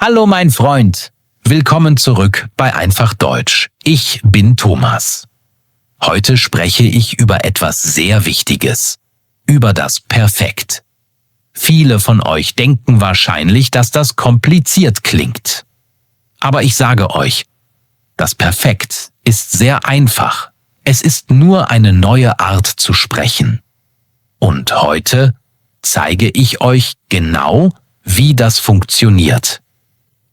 Hallo mein Freund, willkommen zurück bei Einfach Deutsch. Ich bin Thomas. Heute spreche ich über etwas sehr Wichtiges, über das Perfekt. Viele von euch denken wahrscheinlich, dass das kompliziert klingt. Aber ich sage euch, das Perfekt ist sehr einfach. Es ist nur eine neue Art zu sprechen. Und heute zeige ich euch genau, wie das funktioniert.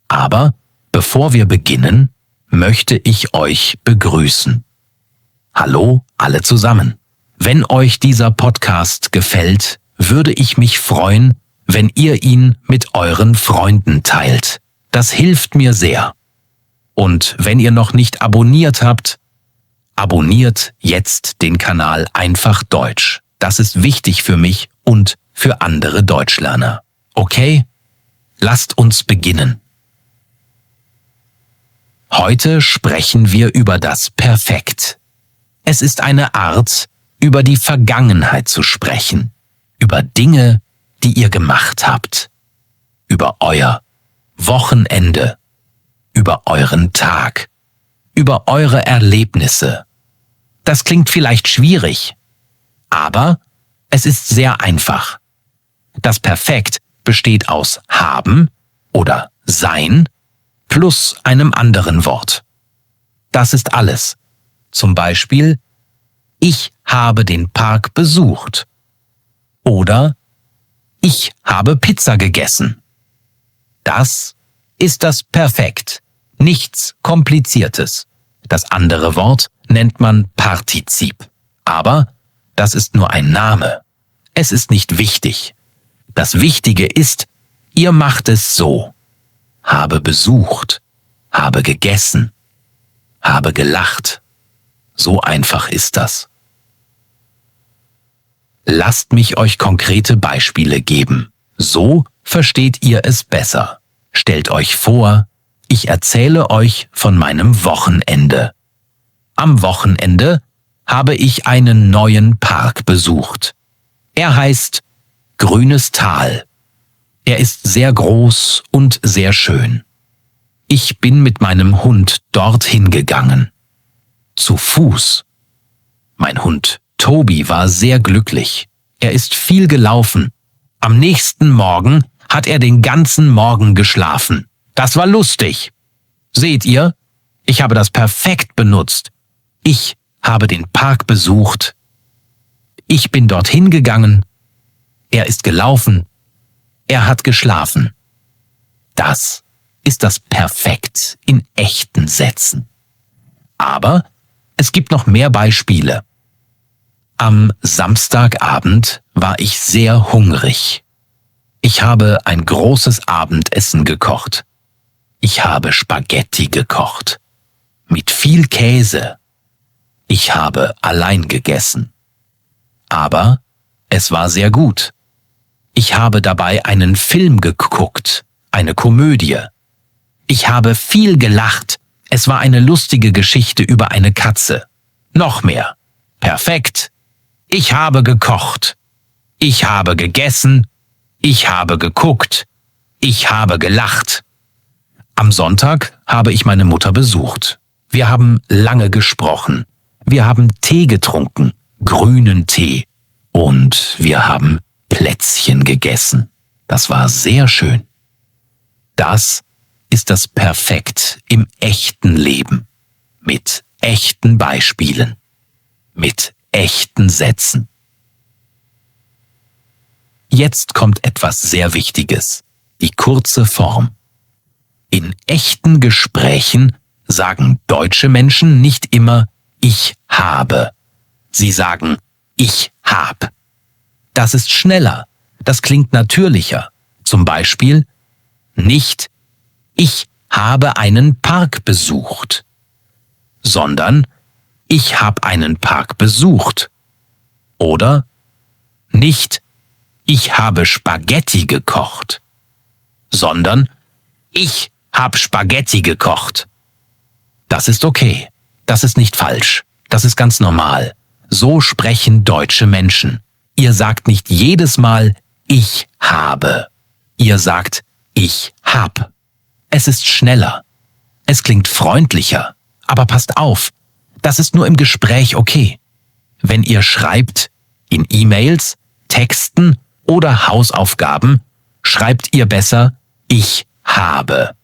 Aber bevor wir beginnen, möchte ich euch begrüßen. Hallo alle zusammen. Wenn euch dieser Podcast gefällt, würde ich mich freuen, wenn ihr ihn mit euren Freunden teilt. Das hilft mir sehr. Und wenn ihr noch nicht abonniert habt, abonniert jetzt den Kanal Einfach Deutsch. Das ist wichtig für mich und für andere Deutschlerner. Okay? Lasst uns beginnen. Heute sprechen wir über das Perfekt. Es ist eine Art, über die Vergangenheit zu sprechen, über Dinge, die ihr gemacht habt, über euer Wochenende, über euren Tag, über eure Erlebnisse. Das klingt vielleicht schwierig, aber es ist sehr einfach. Das Perfekt besteht aus haben oder sein plus einem anderen Wort. Das ist alles. Zum Beispiel, ich habe den Park besucht. Oder ich habe Pizza gegessen. Das ist das Perfekt. Nichts Kompliziertes. Das andere Wort nennt man Partizip. Aber das ist nur ein Name. Es ist nicht wichtig. Das Wichtige ist, ihr macht es so. Habe besucht, habe gegessen, habe gelacht. So einfach ist das. Lasst mich euch konkrete Beispiele geben. So versteht ihr es besser. Stellt euch vor, ich erzähle euch von meinem Wochenende. Am Wochenende habe ich einen neuen Park besucht. Er heißt Grünes Tal. Er ist sehr groß und sehr schön. Ich bin mit meinem Hund dorthin gegangen. Zu Fuß. Mein Hund Tobi war sehr glücklich. Er ist viel gelaufen. Am nächsten Morgen hat er den ganzen Morgen geschlafen. Das war lustig. Seht ihr? Ich habe das perfekt benutzt. Ich habe den Park besucht. Ich bin dorthin gegangen. Er ist gelaufen. Er hat geschlafen. Das ist das Perfekt in echten Sätzen. Aber es gibt noch mehr Beispiele. Am Samstagabend war ich sehr hungrig. Ich habe ein großes Abendessen gekocht. Ich habe Spaghetti gekocht. Mit viel Käse. Ich habe allein gegessen. Aber es war sehr gut. Ich habe dabei einen Film geguckt, eine Komödie. Ich habe viel gelacht. Es war eine lustige Geschichte über eine Katze. Noch mehr. Perfekt. Ich habe gekocht. Ich habe gegessen. Ich habe geguckt. Ich habe gelacht. Am Sonntag habe ich meine Mutter besucht. Wir haben lange gesprochen. Wir haben Tee getrunken, grünen Tee. Und wir haben Plätzchen gegessen. Das war sehr schön. Das ist das Perfekt im echten Leben. Mit echten Beispielen. Mit echten Sätzen. Jetzt kommt etwas sehr Wichtiges. Die kurze Form. In echten Gesprächen sagen deutsche Menschen nicht immer ich habe. Sie sagen ich hab. Das ist schneller. Das klingt natürlicher. Zum Beispiel nicht ich habe einen Park besucht, sondern ich habe einen Park besucht. Oder nicht ich habe Spaghetti gekocht, sondern ich habe Spaghetti gekocht. Das ist okay. Das ist nicht falsch. Das ist ganz normal. So sprechen deutsche Menschen. Ihr sagt nicht jedes Mal ich habe. Ihr sagt ich hab. Es ist schneller. Es klingt freundlicher. Aber passt auf, das ist nur im Gespräch okay. Wenn ihr schreibt, in E-Mails, Texten oder Hausaufgaben, schreibt ihr besser ich habe.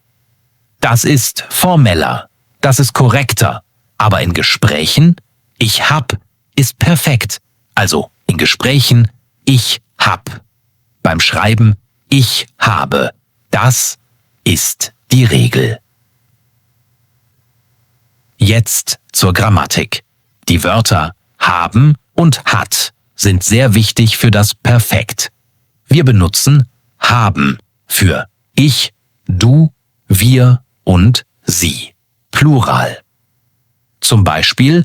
Das ist formeller, das ist korrekter, aber in Gesprächen ich hab ist perfekt. Also in Gesprächen ich hab. Beim Schreiben ich habe. Das ist die Regel. Jetzt zur Grammatik. Die Wörter haben und hat sind sehr wichtig für das Perfekt. Wir benutzen haben für ich, du, wir und sie. Plural. Zum Beispiel,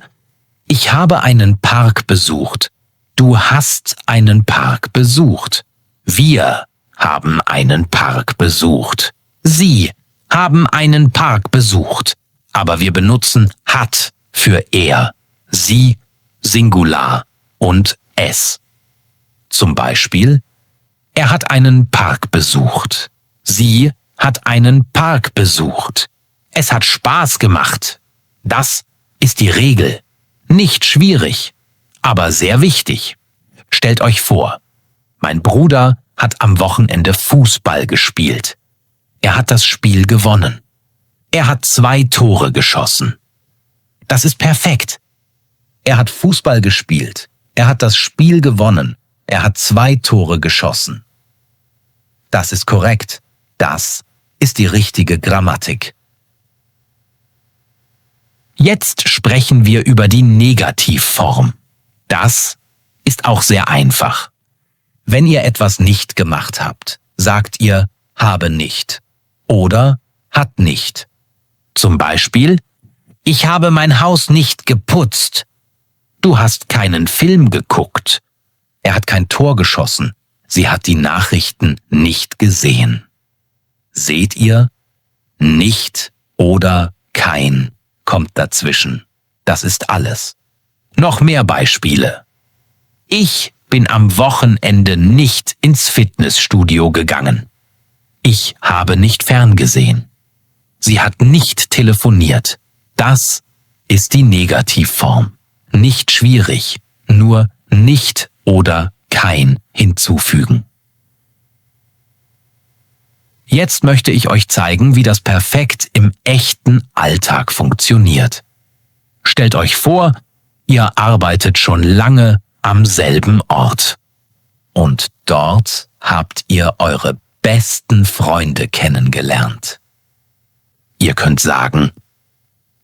ich habe einen Park besucht. Du hast einen Park besucht. Wir haben einen Park besucht. Sie haben einen Park besucht. Aber wir benutzen hat für er, sie, Singular und es. Zum Beispiel, er hat einen Park besucht. Sie hat einen Park besucht. Es hat Spaß gemacht. Das ist die Regel. Nicht schwierig, aber sehr wichtig. Stellt euch vor, mein Bruder hat am Wochenende Fußball gespielt. Er hat das Spiel gewonnen. Er hat 2 Tore geschossen. Das ist perfekt. Er hat Fußball gespielt. Er hat das Spiel gewonnen. Er hat 2 Tore geschossen. Das ist korrekt. Das ist die richtige Grammatik. Jetzt sprechen wir über die Negativform. Das ist auch sehr einfach. Wenn ihr etwas nicht gemacht habt, sagt ihr habe nicht oder hat nicht. Zum Beispiel, ich habe mein Haus nicht geputzt. Du hast keinen Film geguckt. Er hat kein Tor geschossen. Sie hat die Nachrichten nicht gesehen. Seht ihr? Nicht oder kein kommt dazwischen. Das ist alles. Noch mehr Beispiele. Ich bin am Wochenende nicht ins Fitnessstudio gegangen. Ich habe nicht ferngesehen. Sie hat nicht telefoniert. Das ist die Negativform. Nicht schwierig, nur nicht oder kein hinzufügen. Jetzt möchte ich euch zeigen, wie das Perfekt im echten Alltag funktioniert. Stellt euch vor, ihr arbeitet schon lange am selben Ort. Und dort habt ihr eure besten Freunde kennengelernt. Ihr könnt sagen,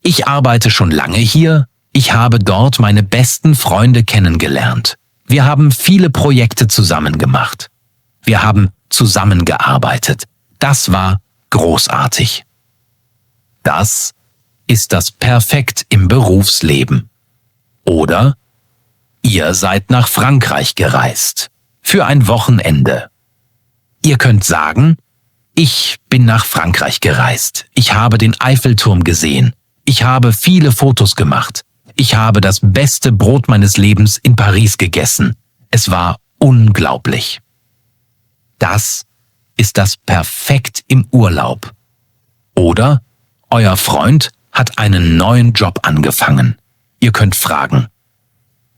ich arbeite schon lange hier, ich habe dort meine besten Freunde kennengelernt. Wir haben viele Projekte zusammen gemacht. Wir haben zusammengearbeitet. Das war großartig. Das ist das Perfekt im Berufsleben. Oder ihr seid nach Frankreich gereist. Für ein Wochenende. Ihr könnt sagen, ich bin nach Frankreich gereist. Ich habe den Eiffelturm gesehen. Ich habe viele Fotos gemacht. Ich habe das beste Brot meines Lebens in Paris gegessen. Es war unglaublich. Das ist das Perfekt im Urlaub. Oder euer Freund hat einen neuen Job angefangen. Ihr könnt fragen,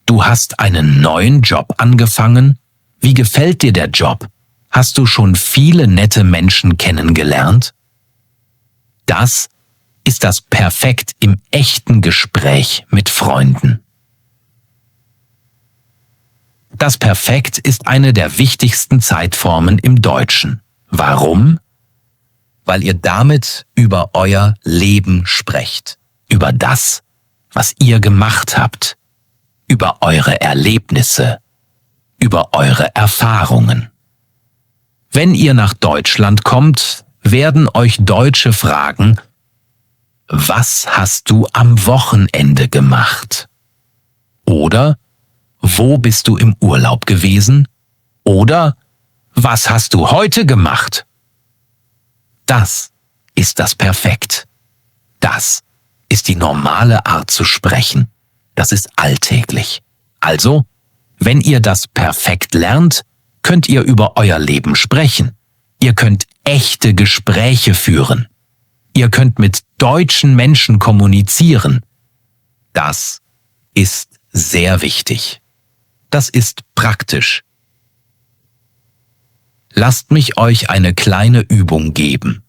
du hast einen neuen Job angefangen? Wie gefällt dir der Job? Hast du schon viele nette Menschen kennengelernt? Das ist das Perfekt im echten Gespräch mit Freunden. Das Perfekt ist eine der wichtigsten Zeitformen im Deutschen. Warum? Weil ihr damit über euer Leben sprecht, über das, was ihr gemacht habt, über eure Erlebnisse, über eure Erfahrungen. Wenn ihr nach Deutschland kommt, werden euch Deutsche fragen, was hast du am Wochenende gemacht? Oder, wo bist du im Urlaub gewesen? Oder, was hast du heute gemacht? Das ist das Perfekt. Das ist die normale Art zu sprechen. Das ist alltäglich. Also, wenn ihr das Perfekt lernt, könnt ihr über euer Leben sprechen. Ihr könnt echte Gespräche führen. Ihr könnt mit deutschen Menschen kommunizieren. Das ist sehr wichtig. Das ist praktisch. Lasst mich euch eine kleine Übung geben.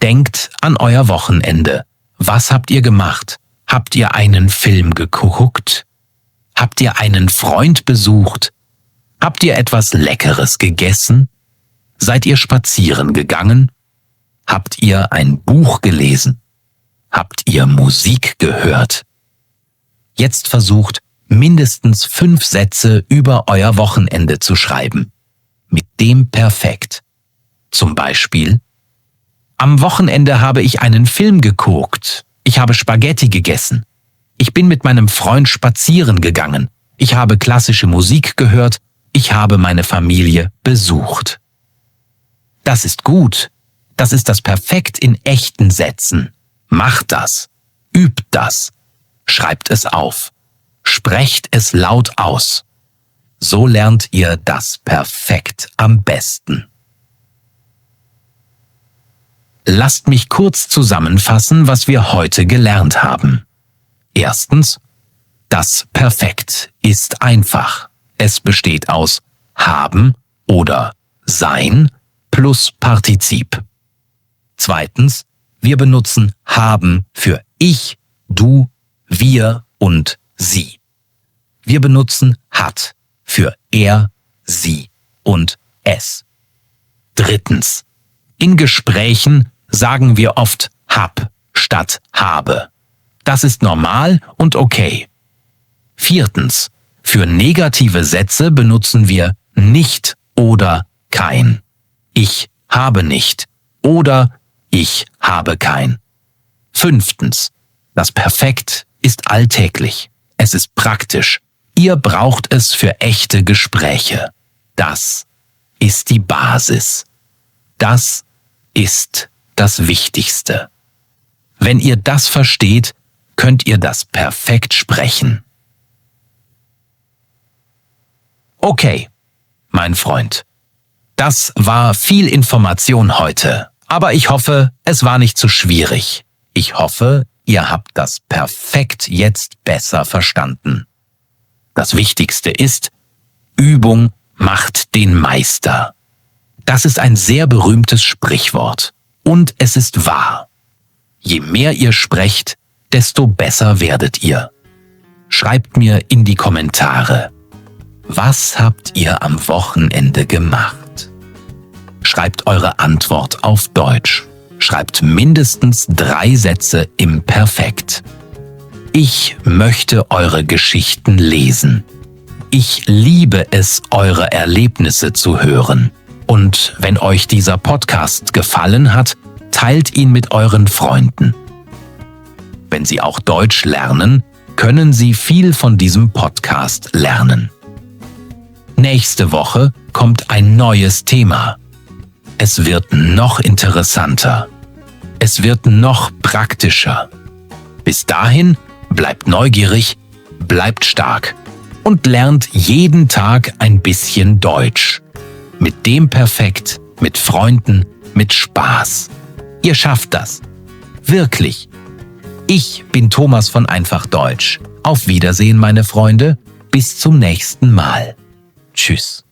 Denkt an euer Wochenende. Was habt ihr gemacht? Habt ihr einen Film geguckt? Habt ihr einen Freund besucht? Habt ihr etwas Leckeres gegessen? Seid ihr spazieren gegangen? Habt ihr ein Buch gelesen? Habt ihr Musik gehört? Jetzt versucht, mindestens 5 Sätze über euer Wochenende zu schreiben. Mit dem Perfekt. Zum Beispiel: Am Wochenende habe ich einen Film geguckt. Ich habe Spaghetti gegessen. Ich bin mit meinem Freund spazieren gegangen. Ich habe klassische Musik gehört. Ich habe meine Familie besucht. Das ist gut. Das ist das Perfekt in echten Sätzen. Macht das. Übt das. Schreibt es auf. Sprecht es laut aus. So lernt ihr das Perfekt am besten. Lasst mich kurz zusammenfassen, was wir heute gelernt haben. Erstens: Das Perfekt ist einfach. Es besteht aus haben oder sein plus Partizip. Zweitens: Wir benutzen haben für ich, du, wir und sie. Wir benutzen hat für er, sie und es. Drittens: In Gesprächen sagen wir oft hab statt habe. Das ist normal und okay. Viertens: Für negative Sätze benutzen wir nicht oder kein. Ich habe nicht oder ich habe kein. Fünftens: Das Perfekt ist alltäglich. Es ist praktisch. Ihr braucht es für echte Gespräche. Das ist die Basis. Das ist das Wichtigste. Wenn ihr das versteht, könnt ihr das perfekt sprechen. Okay, mein Freund. Das war viel Information heute, aber ich hoffe, es war nicht zu schwierig. Ich hoffe, ihr habt das Perfekt jetzt besser verstanden. Das Wichtigste ist: Übung macht den Meister. Das ist ein sehr berühmtes Sprichwort. Und es ist wahr. Je mehr ihr sprecht, desto besser werdet ihr. Schreibt mir in die Kommentare: Was habt ihr am Wochenende gemacht? Schreibt eure Antwort auf Deutsch. Schreibt mindestens 3 Sätze im Perfekt. Ich möchte eure Geschichten lesen. Ich liebe es, eure Erlebnisse zu hören. Und wenn euch dieser Podcast gefallen hat, teilt ihn mit euren Freunden. Wenn Sie auch Deutsch lernen, können Sie viel von diesem Podcast lernen. Nächste Woche kommt ein neues Thema. Es wird noch interessanter. Es wird noch praktischer. Bis dahin bleibt neugierig, bleibt stark und lernt jeden Tag ein bisschen Deutsch. Mit dem Perfekt, mit Freunden, mit Spaß. Ihr schafft das. Wirklich. Ich bin Thomas von Einfach Deutsch. Auf Wiedersehen, meine Freunde. Bis zum nächsten Mal. Tschüss.